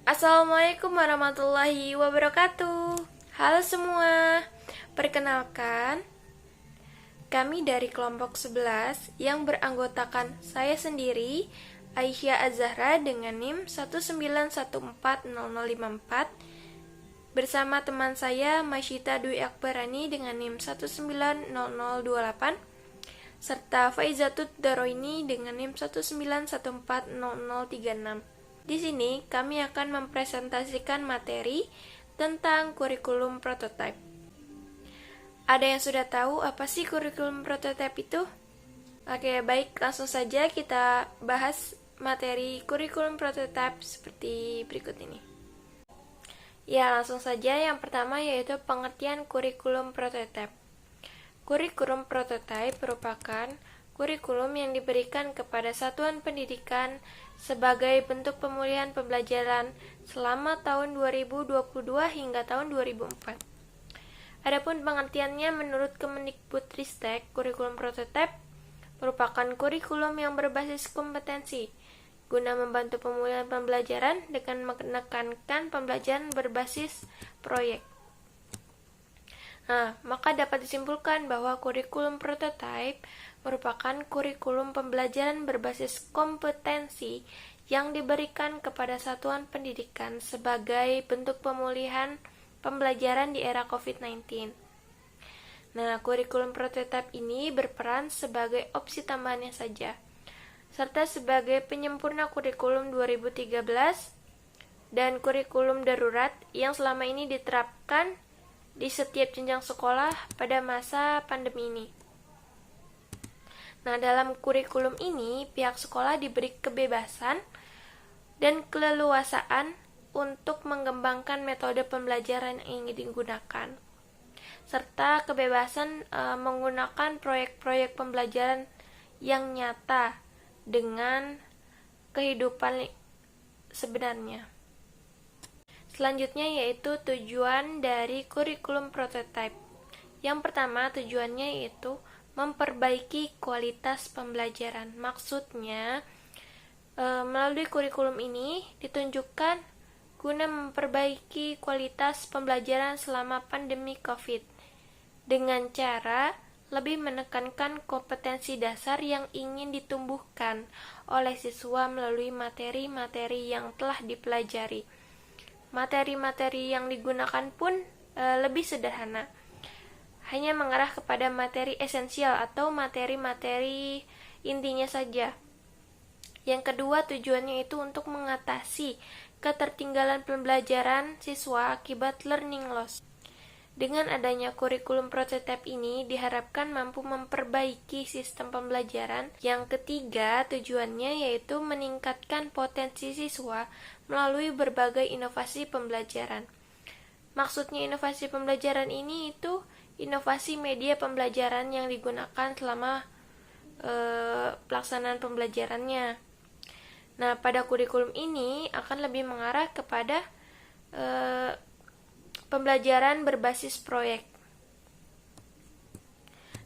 Assalamualaikum warahmatullahi wabarakatuh. Halo semua. Perkenalkan, kami dari kelompok 11 yang beranggotakan saya sendiri, Aisyah Az-Zahra dengan NIM 1914054 bersama teman saya Masyita Dwi Akbarani dengan NIM 1900028 serta Faizatut Daroini dengan NIM 1914036. Di sini kami akan mempresentasikan materi tentang kurikulum prototype. Ada yang sudah tahu apa sih kurikulum prototype itu? Oke, baik, langsung saja kita bahas materi kurikulum prototype seperti berikut ini. Ya, langsung saja yang pertama yaitu pengertian kurikulum prototype. Kurikulum prototype merupakan kurikulum yang diberikan kepada satuan pendidikan sebagai bentuk pemulihan pembelajaran selama tahun 2022 hingga tahun 2004. Adapun pengertiannya menurut Kemendikbudristek, kurikulum prototype merupakan kurikulum yang berbasis kompetensi guna membantu pemulihan pembelajaran dengan menekankan pembelajaran berbasis proyek. Maka dapat disimpulkan bahwa kurikulum prototype merupakan kurikulum pembelajaran berbasis kompetensi yang diberikan kepada satuan pendidikan sebagai bentuk pemulihan pembelajaran di era COVID-19. Kurikulum prototype ini berperan sebagai opsi tambahannya saja, serta sebagai penyempurna kurikulum 2013 dan kurikulum darurat yang selama ini diterapkan di setiap jenjang sekolah pada masa pandemi ini. Dalam kurikulum ini, pihak sekolah diberi kebebasan dan keleluasaan untuk mengembangkan metode pembelajaran yang ingin digunakan, serta kebebasan menggunakan proyek-proyek pembelajaran yang nyata dengan kehidupan sebenarnya. Selanjutnya yaitu tujuan dari kurikulum prototype. Yang pertama, tujuannya yaitu memperbaiki kualitas pembelajaran. Maksudnya, melalui kurikulum ini ditunjukkan guna memperbaiki kualitas pembelajaran selama pandemi COVID dengan cara lebih menekankan kompetensi dasar yang ingin ditumbuhkan oleh siswa melalui materi-materi yang telah dipelajari. Materi-materi yang digunakan pun lebih sederhana, hanya mengarah kepada materi esensial atau materi-materi intinya saja. Yang kedua, tujuannya itu untuk mengatasi ketertinggalan pembelajaran siswa akibat learning loss. Dengan adanya kurikulum prototype ini diharapkan mampu memperbaiki sistem pembelajaran. Yang ketiga, tujuannya yaitu meningkatkan potensi siswa melalui berbagai inovasi pembelajaran. Maksudnya inovasi pembelajaran ini itu inovasi media pembelajaran yang digunakan selama pelaksanaan pembelajarannya. Pada kurikulum ini akan lebih mengarah kepada pembelajaran berbasis proyek.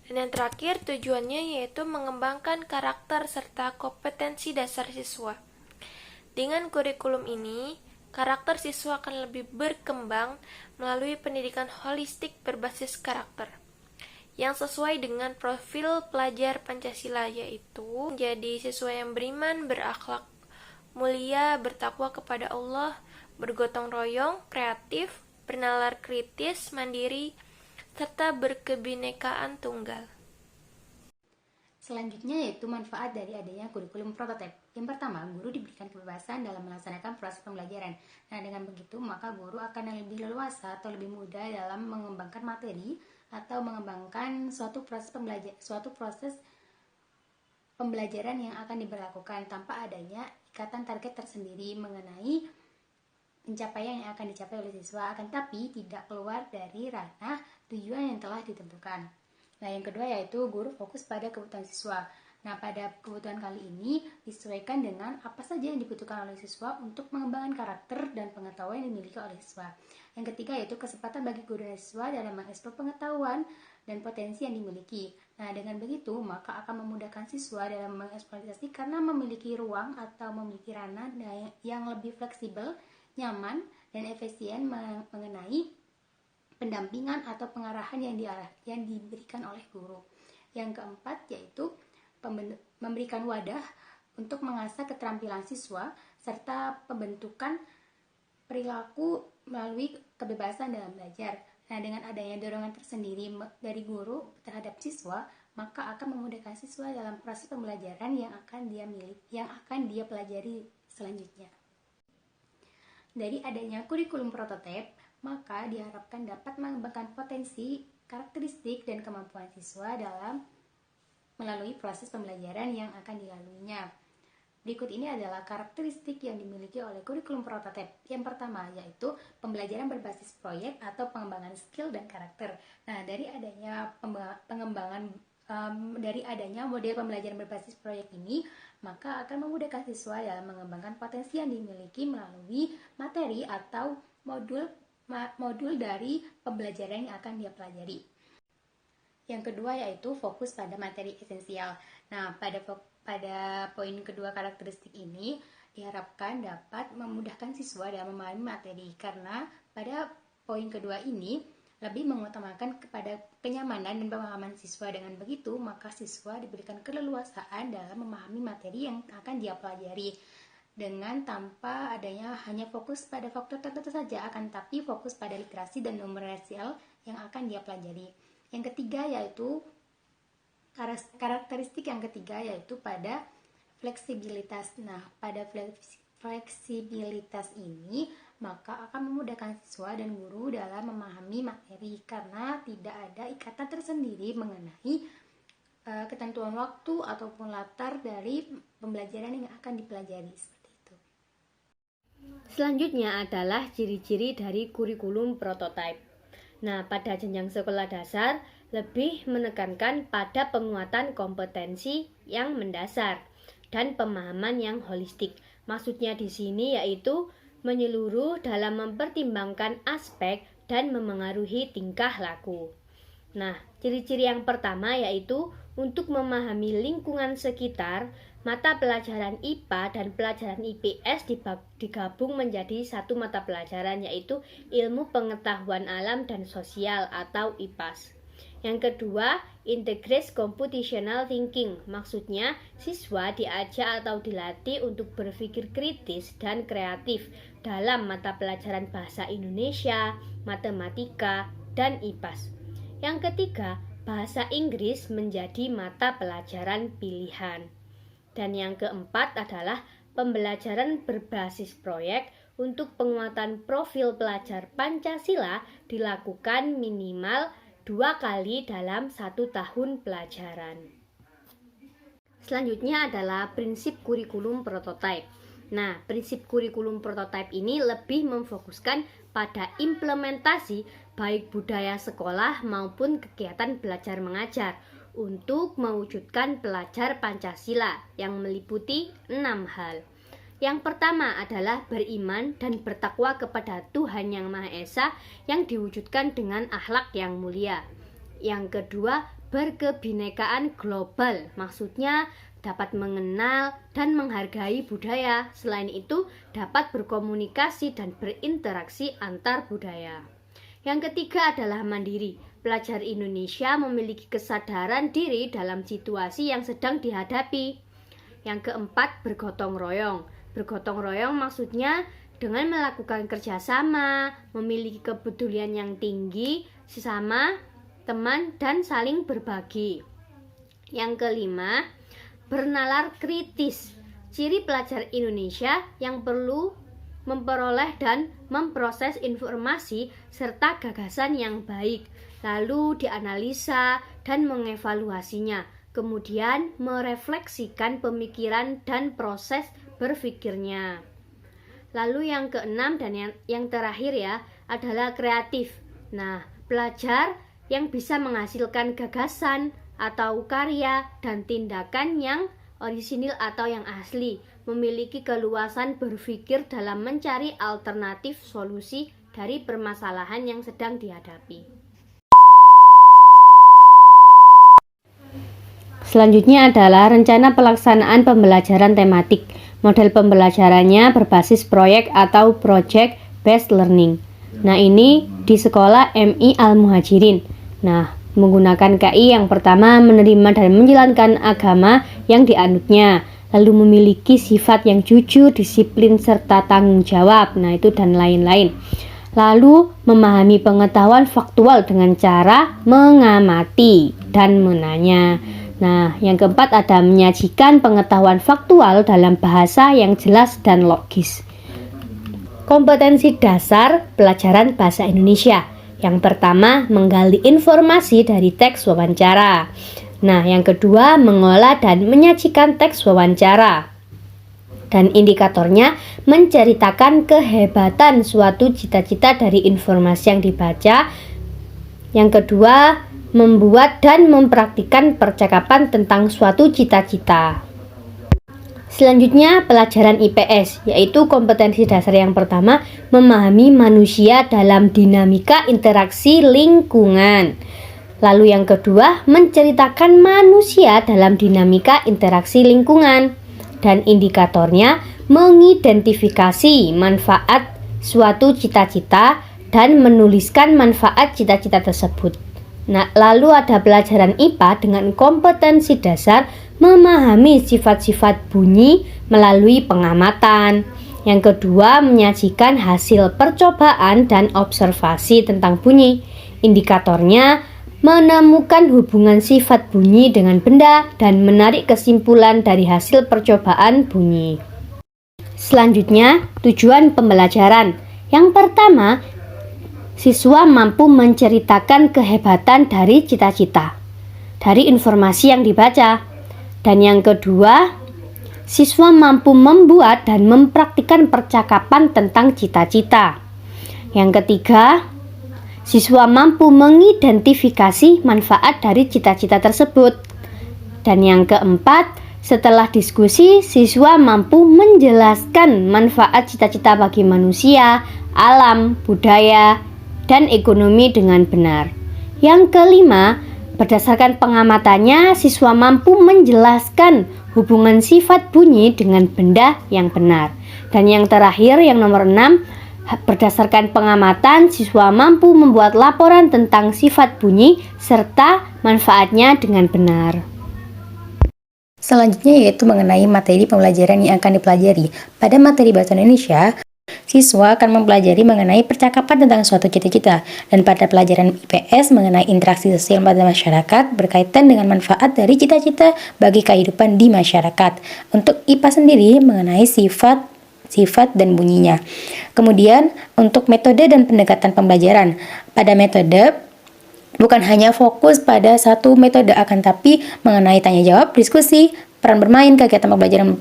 Dan yang terakhir, tujuannya yaitu mengembangkan karakter serta kompetensi dasar siswa. Dengan kurikulum ini, karakter siswa akan lebih berkembang melalui pendidikan holistik berbasis karakter yang sesuai dengan profil pelajar Pancasila, yaitu menjadi siswa yang beriman, berakhlak mulia, bertakwa kepada Allah, bergotong royong, kreatif, bernalar kritis, mandiri, serta berkebinekaan tunggal. Selanjutnya yaitu manfaat dari adanya kurikulum prototype. Yang pertama, guru diberikan kebebasan dalam melaksanakan proses pembelajaran. Dengan begitu, maka guru akan lebih leluasa atau lebih mudah dalam mengembangkan materi atau mengembangkan suatu proses pembelajaran yang akan diberlakukan tanpa adanya ikatan target tersendiri mengenai pencapaian yang akan dicapai oleh siswa, akan tapi tidak keluar dari ranah tujuan yang telah ditentukan. Yang kedua yaitu guru fokus pada kebutuhan siswa. Pada kebutuhan kali ini disesuaikan dengan apa saja yang dibutuhkan oleh siswa untuk mengembangkan karakter dan pengetahuan yang dimiliki oleh siswa. Yang ketiga yaitu kesempatan bagi guru dan siswa dalam mengeksplor pengetahuan dan potensi yang dimiliki. Dengan begitu maka akan memudahkan siswa dalam mengeksploitasi karena memiliki ruang atau memiliki ranah yang lebih fleksibel nyaman, dan efisien mengenai pendampingan atau pengarahan yang diberikan oleh guru. Yang keempat yaitu memberikan wadah untuk mengasah keterampilan siswa serta pembentukan perilaku melalui kebebasan dalam belajar. Nah, dengan adanya dorongan tersendiri dari guru terhadap siswa, maka akan memudahkan siswa dalam proses pembelajaran yang akan dia pelajari selanjutnya. Dari adanya kurikulum prototipe, maka diharapkan dapat mengembangkan potensi, karakteristik, dan kemampuan siswa dalam melalui proses pembelajaran yang akan dilaluinya. Berikut ini adalah karakteristik yang dimiliki oleh kurikulum prototipe. Yang pertama yaitu pembelajaran berbasis proyek atau pengembangan skill dan karakter. Nah, dari adanya model pembelajaran berbasis proyek ini, maka akan memudahkan siswa dalam mengembangkan potensi yang dimiliki melalui materi atau modul dari pembelajaran yang akan dia pelajari. Yang kedua yaitu fokus pada materi esensial. Nah, pada poin kedua karakteristik ini diharapkan dapat memudahkan siswa dalam memahami materi, karena pada poin kedua ini lebih mengutamakan kepada kenyamanan dan pemahaman siswa. Dengan begitu, maka siswa diberikan keleluasaan dalam memahami materi yang akan dia pelajari, dengan tanpa adanya hanya fokus pada faktor tertentu saja, akan tapi fokus pada literasi dan numerasi yang akan dia pelajari. Yang ketiga yaitu karakteristik yang ketiga yaitu pada fleksibilitas. Nah, pada fleksibilitas ini maka akan memudahkan siswa dan guru dalam memahami materi, karena tidak ada ikatan tersendiri mengenai ketentuan waktu ataupun latar dari pembelajaran yang akan dipelajari. Selanjutnya adalah ciri-ciri dari kurikulum prototipe. Nah, pada jenjang sekolah dasar lebih menekankan pada penguatan kompetensi yang mendasar dan pemahaman yang holistik. Maksudnya di sini yaitu menyeluruh dalam mempertimbangkan aspek dan memengaruhi tingkah laku. Nah, ciri-ciri yang pertama yaitu untuk memahami lingkungan sekitar, mata pelajaran IPA dan pelajaran IPS digabung menjadi satu mata pelajaran, yaitu ilmu pengetahuan alam dan sosial atau IPAS. Yang kedua, integrated computational thinking. Maksudnya, siswa diajak atau dilatih untuk berpikir kritis dan kreatif dalam mata pelajaran bahasa Indonesia, matematika, dan IPAS. Yang ketiga, bahasa Inggris menjadi mata pelajaran pilihan. Dan yang keempat adalah pembelajaran berbasis proyek untuk penguatan profil pelajar Pancasila dilakukan minimal 2 kali dalam 1 tahun pelajaran. Selanjutnya adalah prinsip kurikulum prototipe. Nah, prinsip kurikulum prototipe ini lebih memfokuskan pada implementasi baik budaya sekolah maupun kegiatan belajar mengajar untuk mewujudkan pelajar Pancasila yang meliputi 6 hal. Yang pertama adalah beriman dan bertakwa kepada Tuhan Yang Maha Esa yang diwujudkan dengan akhlak yang mulia. Yang kedua, berkebinekaan global, maksudnya dapat mengenal dan menghargai budaya. Selain itu, dapat berkomunikasi dan berinteraksi antar budaya. Yang ketiga adalah mandiri. Pelajar Indonesia memiliki kesadaran diri dalam situasi yang sedang dihadapi. Yang keempat, bergotong royong. Bergotong royong maksudnya dengan melakukan kerjasama, memiliki kepedulian yang tinggi sesama teman dan saling berbagi. Yang kelima, bernalar kritis. Ciri pelajar Indonesia yang perlu memperoleh dan memproses informasi serta gagasan yang baik, lalu dianalisa dan mengevaluasinya, kemudian merefleksikan pemikiran dan proses berpikirnya. Lalu yang keenam dan yang terakhir ya adalah kreatif. Nah, pelajar yang bisa menghasilkan gagasan atau karya dan tindakan yang orisinil atau yang asli, memiliki keluasan berpikir dalam mencari alternatif solusi dari permasalahan yang sedang dihadapi. Selanjutnya adalah rencana pelaksanaan pembelajaran tematik. Model pembelajarannya berbasis proyek atau project based learning. Nah, ini di sekolah MI Al-Muhajirin. Nah, menggunakan KI yang pertama menerima dan menjalankan agama yang dianutnya, lalu memiliki sifat yang jujur, disiplin, serta tanggung jawab. Nah, itu dan lain-lain. Lalu memahami pengetahuan faktual dengan cara mengamati dan menanya. Nah, yang keempat ada menyajikan pengetahuan faktual dalam bahasa yang jelas dan logis. Kompetensi dasar pelajaran bahasa Indonesia. Yang pertama, menggali informasi dari teks wawancara. Nah, yang kedua, mengolah dan menyajikan teks wawancara. Dan indikatornya menceritakan kehebatan suatu cita-cita dari informasi yang dibaca. Yang kedua, membuat dan mempraktikkan percakapan tentang suatu cita-cita. Selanjutnya, pelajaran IPS, yaitu kompetensi dasar yang pertama, memahami manusia dalam dinamika interaksi lingkungan. Lalu yang kedua, menceritakan manusia dalam dinamika interaksi lingkungan. Dan indikatornya, mengidentifikasi manfaat suatu cita-cita dan menuliskan manfaat cita-cita tersebut. Nah, lalu ada pelajaran IPA dengan kompetensi dasar memahami sifat-sifat bunyi melalui pengamatan. Yang kedua, menyajikan hasil percobaan dan observasi tentang bunyi. Indikatornya, menemukan hubungan sifat bunyi dengan benda dan menarik kesimpulan dari hasil percobaan bunyi. Selanjutnya, tujuan pembelajaran. Yang pertama, siswa mampu menceritakan kehebatan dari cita-cita dari informasi yang dibaca. Dan yang kedua, siswa mampu membuat dan mempraktikkan percakapan tentang cita-cita. Yang ketiga, siswa mampu mengidentifikasi manfaat dari cita-cita tersebut. Dan yang keempat, setelah diskusi, siswa mampu menjelaskan manfaat cita-cita bagi manusia, alam, budaya, dan ekonomi dengan benar. Yang kelima, berdasarkan pengamatannya, siswa mampu menjelaskan hubungan sifat bunyi dengan benda yang benar. Dan yang terakhir, yang nomor 6, berdasarkan pengamatan, siswa mampu membuat laporan tentang sifat bunyi serta manfaatnya dengan benar. Selanjutnya yaitu mengenai materi pembelajaran yang akan dipelajari. Pada materi Bahasa Indonesia, siswa akan mempelajari mengenai percakapan tentang suatu cita-cita, dan pada pelajaran IPS mengenai interaksi sosial pada masyarakat berkaitan dengan manfaat dari cita-cita bagi kehidupan di masyarakat. Untuk IPA sendiri mengenai sifat dan bunyinya. Kemudian untuk metode dan pendekatan pembelajaran. Pada metode bukan hanya fokus pada satu metode, akan tapi mengenai tanya jawab, diskusi, peran bermain, kegiatan pembelajaran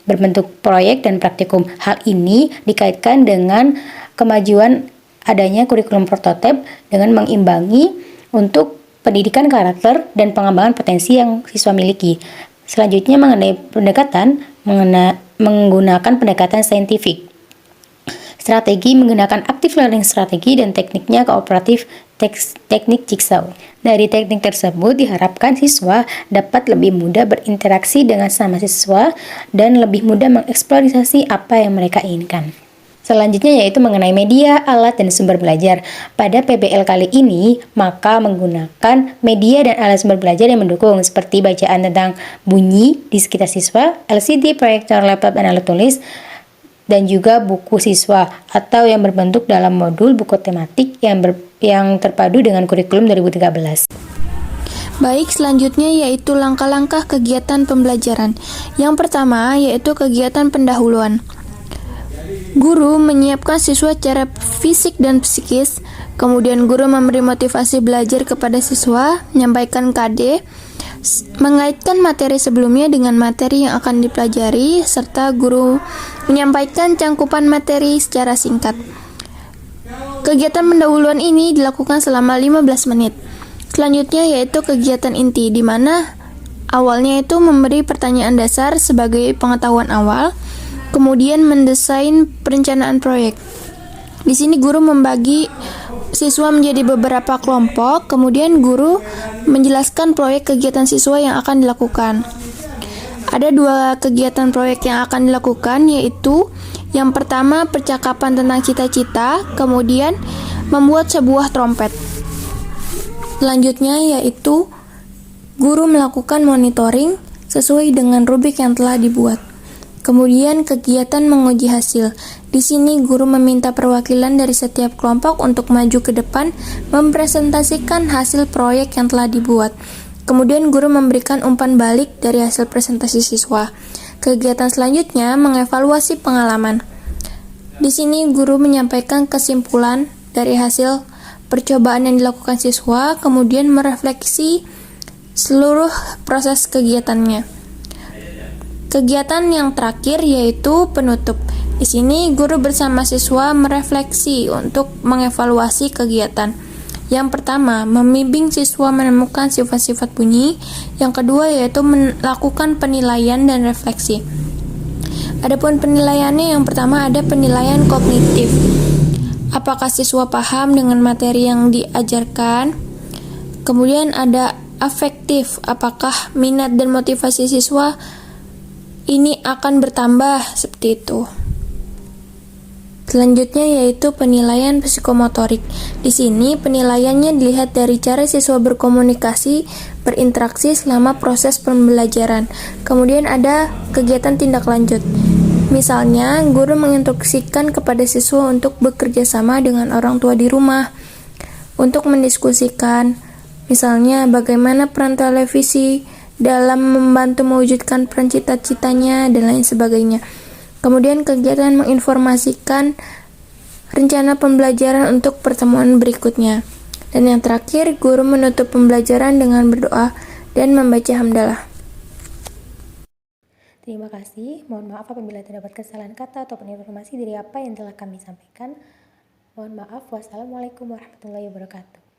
berbentuk proyek dan praktikum. Hal ini dikaitkan dengan kemajuan adanya kurikulum prototipe dengan mengimbangi untuk pendidikan karakter dan pengembangan potensi yang siswa miliki. Selanjutnya mengenai pendekatan, menggunakan pendekatan saintifik. Strategi menggunakan active learning strategi dan tekniknya kooperatif teknik jigsaw. Dari teknik tersebut diharapkan siswa dapat lebih mudah berinteraksi dengan sama siswa dan lebih mudah mengeksplorasi apa yang mereka inginkan. Selanjutnya yaitu mengenai media, alat, dan sumber belajar. Pada PBL kali ini, maka menggunakan media dan alat sumber belajar yang mendukung seperti bacaan tentang bunyi di sekitar siswa, LCD, proyektor, laptop, dan alat tulis, dan juga buku siswa atau yang berbentuk dalam modul buku tematik yang terpadu dengan kurikulum 2013. Baik, selanjutnya yaitu langkah-langkah kegiatan pembelajaran. Yang pertama yaitu kegiatan pendahuluan. Guru menyiapkan siswa secara fisik dan psikis, kemudian guru memberi motivasi belajar kepada siswa, menyampaikan KD, mengaitkan materi sebelumnya dengan materi yang akan dipelajari, serta guru menyampaikan cangkupan materi secara singkat. Kegiatan pendahuluan ini dilakukan selama 15 menit. Selanjutnya yaitu kegiatan inti, di mana awalnya itu memberi pertanyaan dasar sebagai pengetahuan awal, kemudian mendesain perencanaan proyek. Di sini guru membagi siswa menjadi beberapa kelompok, kemudian guru menjelaskan proyek kegiatan siswa yang akan dilakukan. Ada 2 kegiatan proyek yang akan dilakukan, yaitu yang pertama percakapan tentang cita-cita, kemudian membuat sebuah trompet. Selanjutnya yaitu guru melakukan monitoring sesuai dengan rubrik yang telah dibuat. Kemudian kegiatan menguji hasil. Di sini guru meminta perwakilan dari setiap kelompok untuk maju ke depan mempresentasikan hasil proyek yang telah dibuat. Kemudian guru memberikan umpan balik dari hasil presentasi siswa. Kegiatan selanjutnya mengevaluasi pengalaman. Di sini guru menyampaikan kesimpulan dari hasil percobaan yang dilakukan siswa, kemudian merefleksi seluruh proses kegiatannya. Kegiatan yang terakhir yaitu penutup. Di sini guru bersama siswa merefleksi untuk mengevaluasi kegiatan. Yang pertama, membimbing siswa menemukan sifat-sifat bunyi. Yang kedua yaitu melakukan penilaian dan refleksi. Adapun penilaiannya, yang pertama ada penilaian kognitif. Apakah siswa paham dengan materi yang diajarkan? Kemudian ada afektif, apakah minat dan motivasi siswa ini akan bertambah, seperti itu. Selanjutnya yaitu penilaian psikomotorik. Di sini penilaiannya dilihat dari cara siswa berkomunikasi, berinteraksi selama proses pembelajaran. Kemudian ada kegiatan tindak lanjut. Misalnya, guru menginstruksikan kepada siswa untuk bekerja sama dengan orang tua di rumah untuk mendiskusikan, misalnya bagaimana peran televisi dalam membantu mewujudkan peran cita-citanya dan lain sebagainya. Kemudian kegiatan menginformasikan rencana pembelajaran untuk pertemuan berikutnya. Dan yang terakhir, guru menutup pembelajaran dengan berdoa dan membaca hamdalah. Terima kasih. Mohon maaf apabila terdapat kesalahan kata ataupun informasi dari apa yang telah kami sampaikan. Mohon maaf. Wassalamualaikum warahmatullahi wabarakatuh.